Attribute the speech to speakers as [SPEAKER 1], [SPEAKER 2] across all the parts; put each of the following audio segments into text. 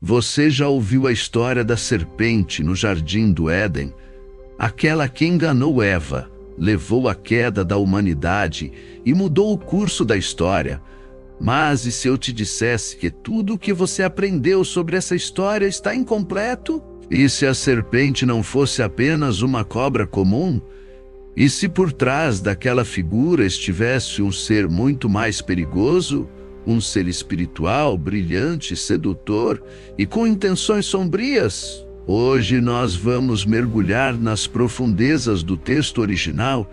[SPEAKER 1] Você já ouviu a história da serpente no jardim do Éden? Aquela que enganou Eva, levou à queda da humanidade e mudou o curso da história. Mas e se eu te dissesse que tudo o que você aprendeu sobre essa história está incompleto? E se a serpente não fosse apenas uma cobra comum? E se por trás daquela figura estivesse um ser muito mais perigoso? Um ser espiritual, brilhante, sedutor e com intenções sombrias? Hoje nós vamos mergulhar nas profundezas do texto original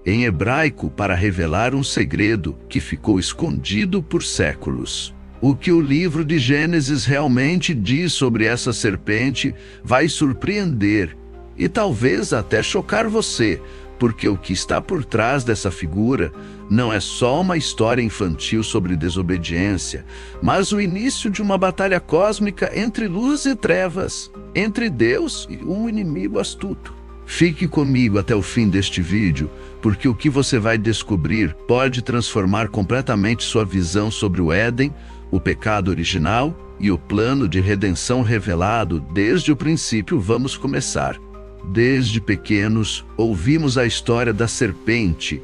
[SPEAKER 1] em hebraico para revelar um segredo que ficou escondido por séculos. O que o livro de Gênesis realmente diz sobre essa serpente vai surpreender e talvez até chocar você, porque o que está por trás dessa figura não é só uma história infantil sobre desobediência, mas o início de uma batalha cósmica entre luz e trevas, entre Deus e um inimigo astuto. Fique comigo até o fim deste vídeo, porque o que você vai descobrir pode transformar completamente sua visão sobre o Éden, o pecado original e o plano de redenção revelado desde o princípio. Vamos começar. Desde pequenos, ouvimos a história da serpente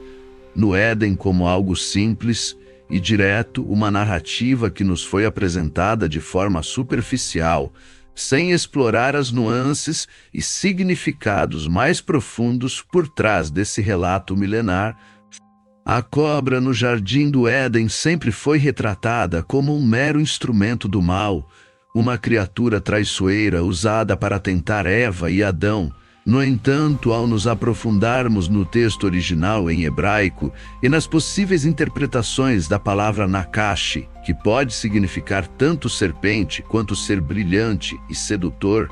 [SPEAKER 1] no Éden como algo simples e direto, uma narrativa que nos foi apresentada de forma superficial, sem explorar as nuances e significados mais profundos por trás desse relato milenar. A cobra no jardim do Éden sempre foi retratada como um mero instrumento do mal, uma criatura traiçoeira usada para tentar Eva e Adão. No entanto, ao nos aprofundarmos no texto original em hebraico e nas possíveis interpretações da palavra Nakashi, que pode significar tanto serpente quanto ser brilhante e sedutor,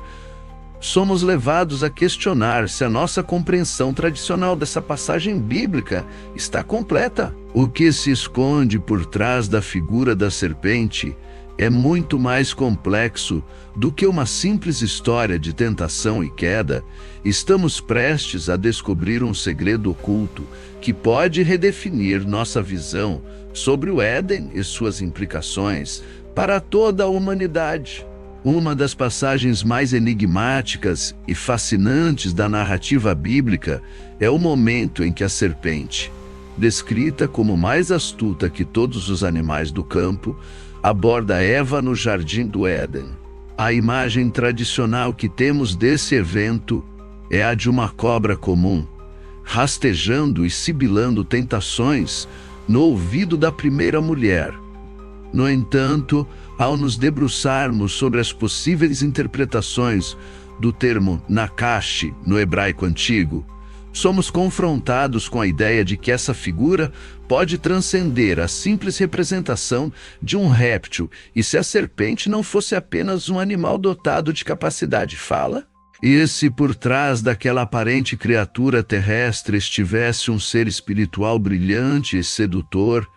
[SPEAKER 1] somos levados a questionar se a nossa compreensão tradicional dessa passagem bíblica está completa. O que se esconde por trás da figura da serpente é muito mais complexo do que uma simples história de tentação e queda. Estamos prestes a descobrir um segredo oculto que pode redefinir nossa visão sobre o Éden e suas implicações para toda a humanidade. Uma das passagens mais enigmáticas e fascinantes da narrativa bíblica é o momento em que a serpente, descrita como mais astuta que todos os animais do campo, aborda Eva no jardim do Éden. A imagem tradicional que temos desse evento é a de uma cobra comum, rastejando e sibilando tentações no ouvido da primeira mulher. No entanto, ao nos debruçarmos sobre as possíveis interpretações do termo Nakashi no hebraico antigo, somos confrontados com a ideia de que essa figura pode transcender a simples representação de um réptil. E se a serpente não fosse apenas um animal dotado de capacidade fala? E se por trás daquela aparente criatura terrestre estivesse um ser espiritual brilhante e sedutor,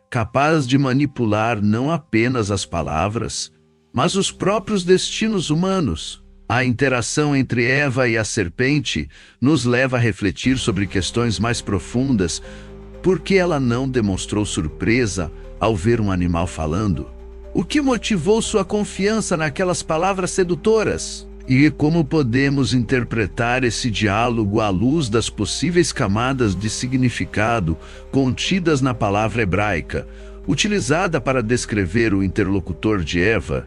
[SPEAKER 1] capaz de manipular não apenas as palavras, mas os próprios destinos humanos? A interação entre Eva e a serpente nos leva a refletir sobre questões mais profundas. Por que ela não demonstrou surpresa ao ver um animal falando? O que motivou sua confiança naquelas palavras sedutoras? E como podemos interpretar esse diálogo à luz das possíveis camadas de significado contidas na palavra hebraica, utilizada para descrever o interlocutor de Eva?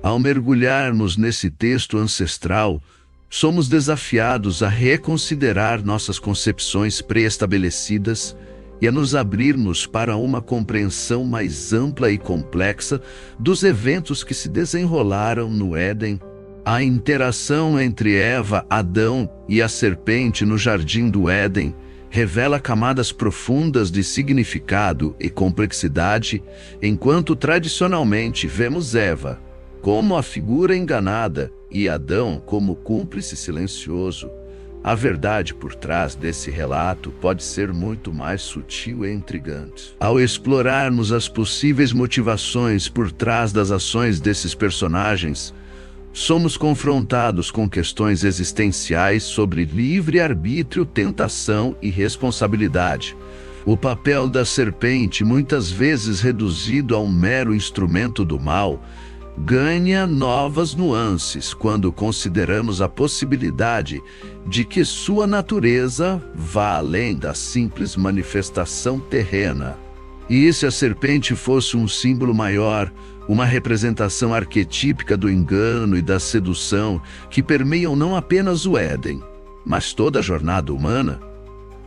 [SPEAKER 1] Ao mergulharmos nesse texto ancestral, somos desafiados a reconsiderar nossas concepções pré-estabelecidas e a nos abrirmos para uma compreensão mais ampla e complexa dos eventos que se desenrolaram no Éden. A interação entre Eva, Adão e a serpente no jardim do Éden revela camadas profundas de significado e complexidade, enquanto tradicionalmente vemos Eva como a figura enganada e Adão como cúmplice silencioso. A verdade por trás desse relato pode ser muito mais sutil e intrigante. Ao explorarmos as possíveis motivações por trás das ações desses personagens, somos confrontados com questões existenciais sobre livre-arbítrio, tentação e responsabilidade. O papel da serpente, muitas vezes reduzido a um mero instrumento do mal, ganha novas nuances quando consideramos a possibilidade de que sua natureza vá além da simples manifestação terrena. E se a serpente fosse um símbolo maior, uma representação arquetípica do engano e da sedução que permeiam não apenas o Éden, mas toda a jornada humana?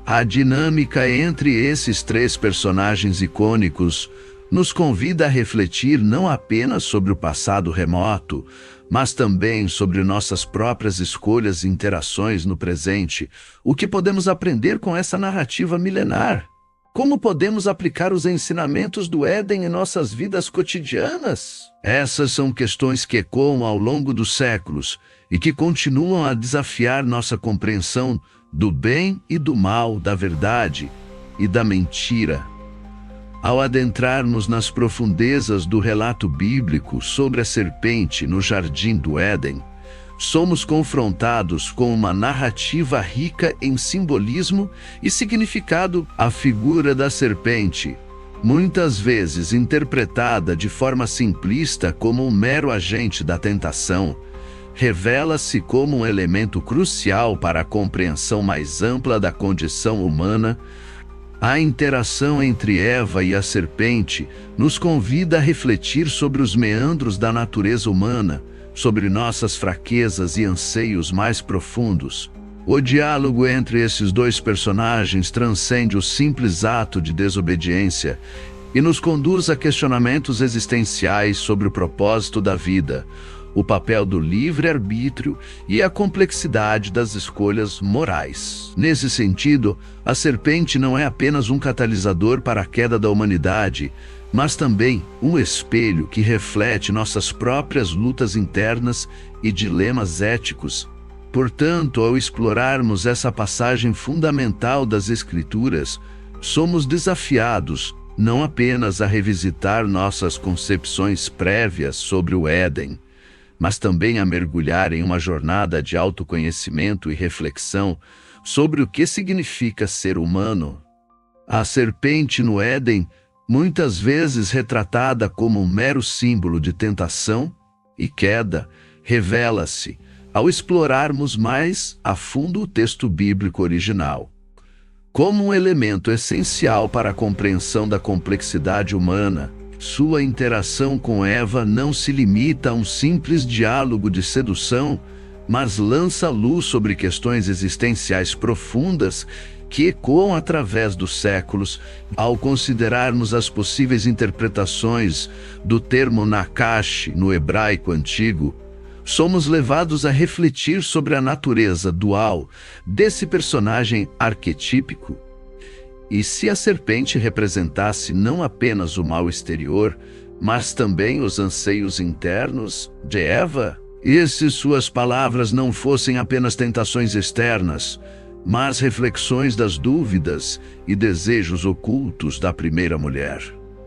[SPEAKER 1] A dinâmica entre esses três personagens icônicos nos convida a refletir não apenas sobre o passado remoto, mas também sobre nossas próprias escolhas e interações no presente. O que podemos aprender com essa narrativa milenar? Como podemos aplicar os ensinamentos do Éden em nossas vidas cotidianas? Essas são questões que ecoam ao longo dos séculos e que continuam a desafiar nossa compreensão do bem e do mal, da verdade e da mentira. Ao adentrarmos nas profundezas do relato bíblico sobre a serpente no jardim do Éden, somos confrontados com uma narrativa rica em simbolismo e significado. A figura da serpente, muitas vezes interpretada de forma simplista como um mero agente da tentação, revela-se como um elemento crucial para a compreensão mais ampla da condição humana. A interação entre Eva e a serpente nos convida a refletir sobre os meandros da natureza humana, sobre nossas fraquezas e anseios mais profundos. O diálogo entre esses dois personagens transcende o simples ato de desobediência e nos conduz a questionamentos existenciais sobre o propósito da vida, o papel do livre-arbítrio e a complexidade das escolhas morais. Nesse sentido, a serpente não é apenas um catalisador para a queda da humanidade, mas também um espelho que reflete nossas próprias lutas internas e dilemas éticos. Portanto, ao explorarmos essa passagem fundamental das Escrituras, somos desafiados não apenas a revisitar nossas concepções prévias sobre o Éden, mas também a mergulhar em uma jornada de autoconhecimento e reflexão sobre o que significa ser humano. A serpente no Éden, muitas vezes retratada como um mero símbolo de tentação e queda, revela-se, ao explorarmos mais a fundo o texto bíblico original, como um elemento essencial para a compreensão da complexidade humana. Sua interação com Eva não se limita a um simples diálogo de sedução, mas lança luz sobre questões existenciais profundas que ecoam através dos séculos. Ao considerarmos as possíveis interpretações do termo Nakash no hebraico antigo, somos levados a refletir sobre a natureza dual desse personagem arquetípico. E se a serpente representasse não apenas o mal exterior, mas também os anseios internos de Eva? E se suas palavras não fossem apenas tentações externas, mas reflexões das dúvidas e desejos ocultos da primeira mulher?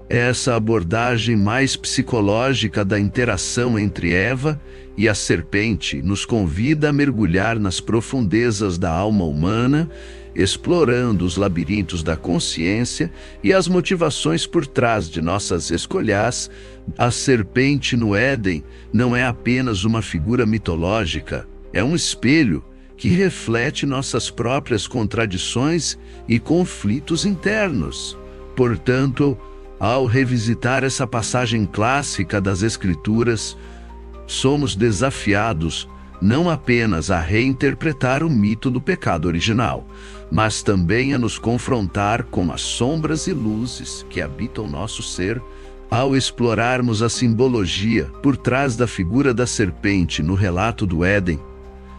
[SPEAKER 1] Essa abordagem mais psicológica da interação entre Eva e a serpente nos convida a mergulhar nas profundezas da alma humana, explorando os labirintos da consciência e as motivações por trás de nossas escolhas. A serpente no Éden não é apenas uma figura mitológica, é um espelho que reflete nossas próprias contradições e conflitos internos. Portanto, ao revisitar essa passagem clássica das Escrituras, somos desafiados não apenas a reinterpretar o mito do pecado original, mas também a nos confrontar com as sombras e luzes que habitam nosso ser. Ao explorarmos a simbologia por trás da figura da serpente no relato do Éden,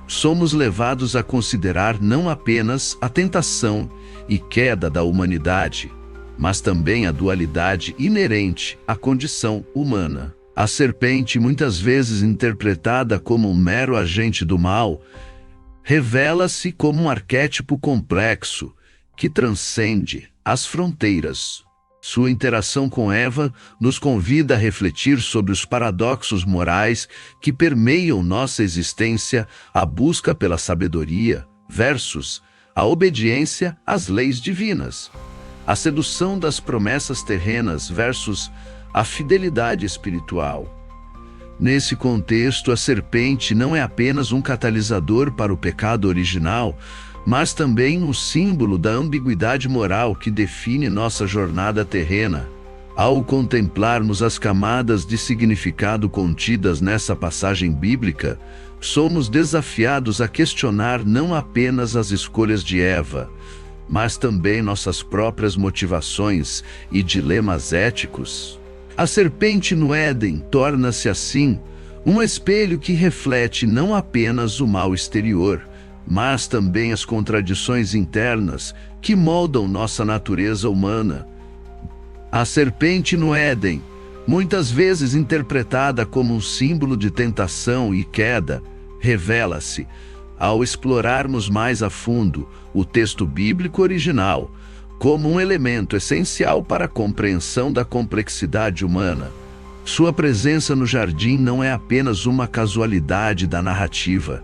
[SPEAKER 1] somos levados a considerar não apenas a tentação e queda da humanidade, mas também a dualidade inerente à condição humana. A serpente, muitas vezes interpretada como um mero agente do mal, revela-se como um arquétipo complexo que transcende as fronteiras. Sua interação com Eva nos convida a refletir sobre os paradoxos morais que permeiam nossa existência, a busca pela sabedoria versus a obediência às leis divinas, a sedução das promessas terrenas versus a fidelidade espiritual. Nesse contexto, a serpente não é apenas um catalisador para o pecado original, mas também um símbolo da ambiguidade moral que define nossa jornada terrena. Ao contemplarmos as camadas de significado contidas nessa passagem bíblica, somos desafiados a questionar não apenas as escolhas de Eva, mas também nossas próprias motivações e dilemas éticos. A serpente no Éden torna-se, assim, um espelho que reflete não apenas o mal exterior, mas também as contradições internas que moldam nossa natureza humana. A serpente no Éden, muitas vezes interpretada como um símbolo de tentação e queda, revela-se, ao explorarmos mais a fundo o texto bíblico original, como um elemento essencial para a compreensão da complexidade humana. Sua presença no jardim não é apenas uma casualidade da narrativa,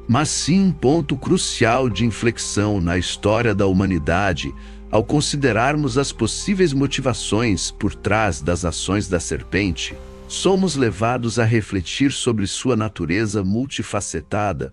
[SPEAKER 1] mas sim um ponto crucial de inflexão na história da humanidade, ao considerarmos as possíveis motivações por trás das ações da serpente. Somos levados a refletir sobre sua natureza multifacetada.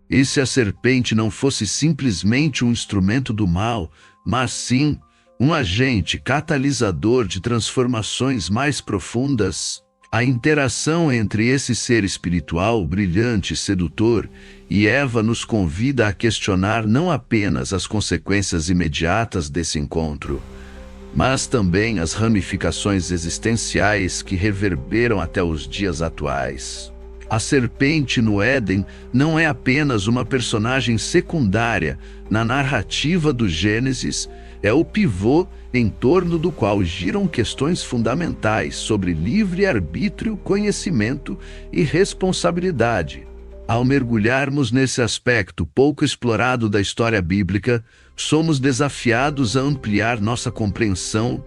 [SPEAKER 1] E se a serpente não fosse simplesmente um instrumento do mal, mas sim um agente catalisador de transformações mais profundas? A interação entre esse ser espiritual brilhante e sedutor e Eva nos convida a questionar não apenas as consequências imediatas desse encontro, mas também as ramificações existenciais que reverberam até os dias atuais. A serpente no Éden não é apenas uma personagem secundária na narrativa do Gênesis, é o pivô em torno do qual giram questões fundamentais sobre livre-arbítrio, conhecimento e responsabilidade. Ao mergulharmos nesse aspecto pouco explorado da história bíblica, somos desafiados a ampliar nossa compreensão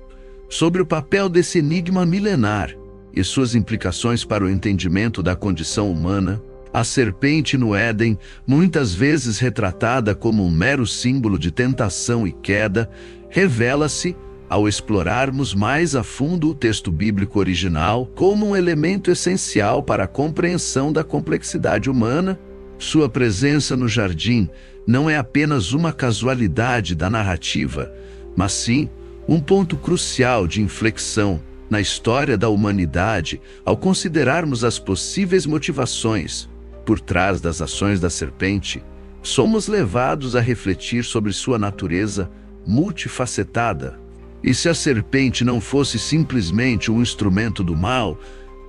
[SPEAKER 1] sobre o papel desse enigma milenar e suas implicações para o entendimento da condição humana. A serpente no Éden, muitas vezes retratada como um mero símbolo de tentação e queda, revela-se, ao explorarmos mais a fundo o texto bíblico original, como um elemento essencial para a compreensão da complexidade humana. Sua presença no jardim não é apenas uma casualidade da narrativa, mas sim um ponto crucial de inflexão na história da humanidade, ao considerarmos as possíveis motivações por trás das ações da serpente. Somos levados a refletir sobre sua natureza multifacetada. E se a serpente não fosse simplesmente um instrumento do mal,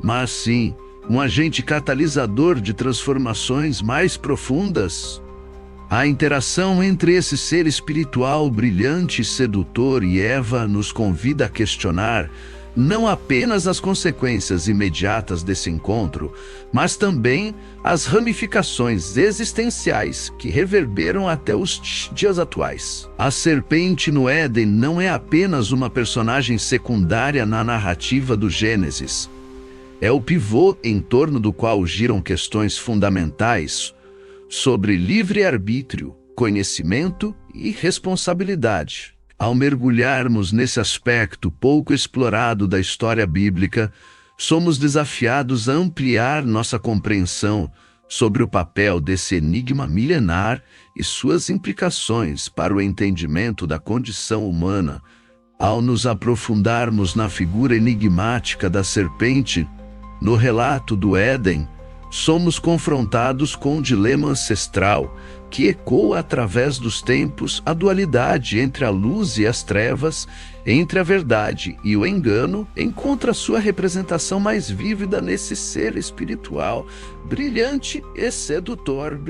[SPEAKER 1] mas sim um agente catalisador de transformações mais profundas? A interação entre esse ser espiritual brilhante e sedutor e Eva nos convida a questionar não apenas as consequências imediatas desse encontro, mas também as ramificações existenciais que reverberam até os dias atuais. A serpente no Éden não é apenas uma personagem secundária na narrativa do Gênesis. É o pivô em torno do qual giram questões fundamentais sobre livre-arbítrio, conhecimento e responsabilidade. Ao mergulharmos nesse aspecto pouco explorado da história bíblica, somos desafiados a ampliar nossa compreensão sobre o papel desse enigma milenar e suas implicações para o entendimento da condição humana. Ao nos aprofundarmos na figura enigmática da serpente, no relato do Éden, somos confrontados com um dilema ancestral que ecoa através dos tempos a dualidade entre a luz e as trevas, entre a verdade e o engano, encontra sua representação mais vívida nesse ser espiritual, brilhante e sedutor.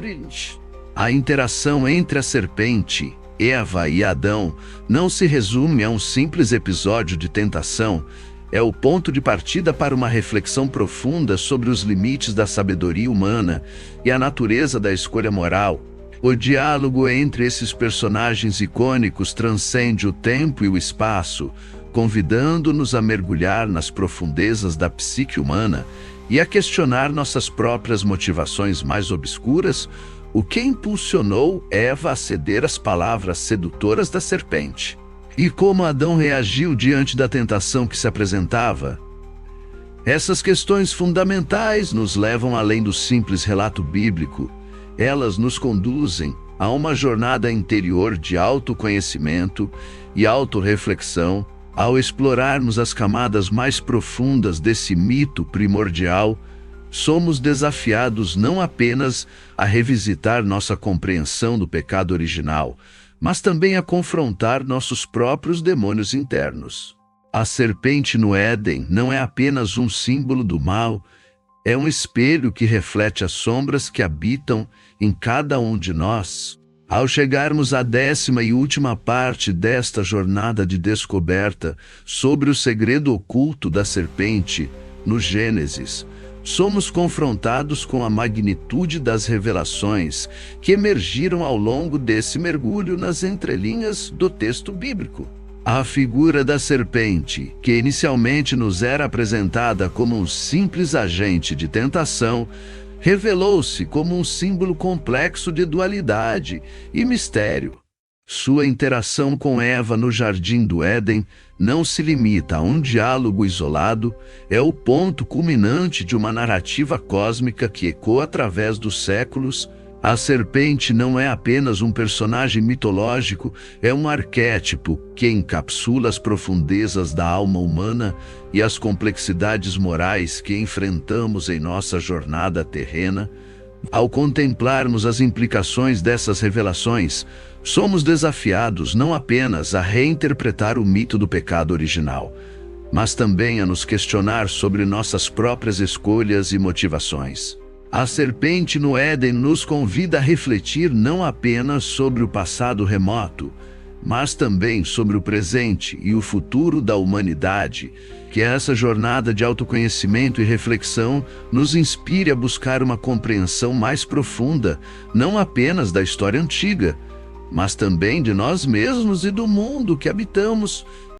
[SPEAKER 1] A interação entre a serpente, Eva e Adão não se resume a um simples episódio de tentação. É o ponto de partida para uma reflexão profunda sobre os limites da sabedoria humana e a natureza da escolha moral. O diálogo entre esses personagens icônicos transcende o tempo e o espaço, convidando-nos a mergulhar nas profundezas da psique humana e a questionar nossas próprias motivações mais obscuras, o que impulsionou Eva a ceder às palavras sedutoras da serpente. E como Adão reagiu diante da tentação que se apresentava? Essas questões fundamentais nos levam além do simples relato bíblico. Elas nos conduzem a uma jornada interior de autoconhecimento e autorreflexão. Ao explorarmos as camadas mais profundas desse mito primordial, somos desafiados não apenas a revisitar nossa compreensão do pecado original, mas também a confrontar nossos próprios demônios internos. A serpente no Éden não é apenas um símbolo do mal, é um espelho que reflete as sombras que habitam em cada um de nós. Ao chegarmos à 10ª e última parte desta jornada de descoberta sobre o segredo oculto da serpente, no Gênesis, somos confrontados com a magnitude das revelações que emergiram ao longo desse mergulho nas entrelinhas do texto bíblico. A figura da serpente, que inicialmente nos era apresentada como um simples agente de tentação, revelou-se como um símbolo complexo de dualidade e mistério. Sua interação com Eva no Jardim do Éden não se limita a um diálogo isolado, é o ponto culminante de uma narrativa cósmica que ecoa através dos séculos. A serpente não é apenas um personagem mitológico, é um arquétipo que encapsula as profundezas da alma humana e as complexidades morais que enfrentamos em nossa jornada terrena. Ao contemplarmos as implicações dessas revelações, somos desafiados não apenas a reinterpretar o mito do pecado original, mas também a nos questionar sobre nossas próprias escolhas e motivações. A serpente no Éden nos convida a refletir não apenas sobre o passado remoto, mas também sobre o presente e o futuro da humanidade. Que essa jornada de autoconhecimento e reflexão nos inspire a buscar uma compreensão mais profunda, não apenas da história antiga, mas também de nós mesmos e do mundo que habitamos.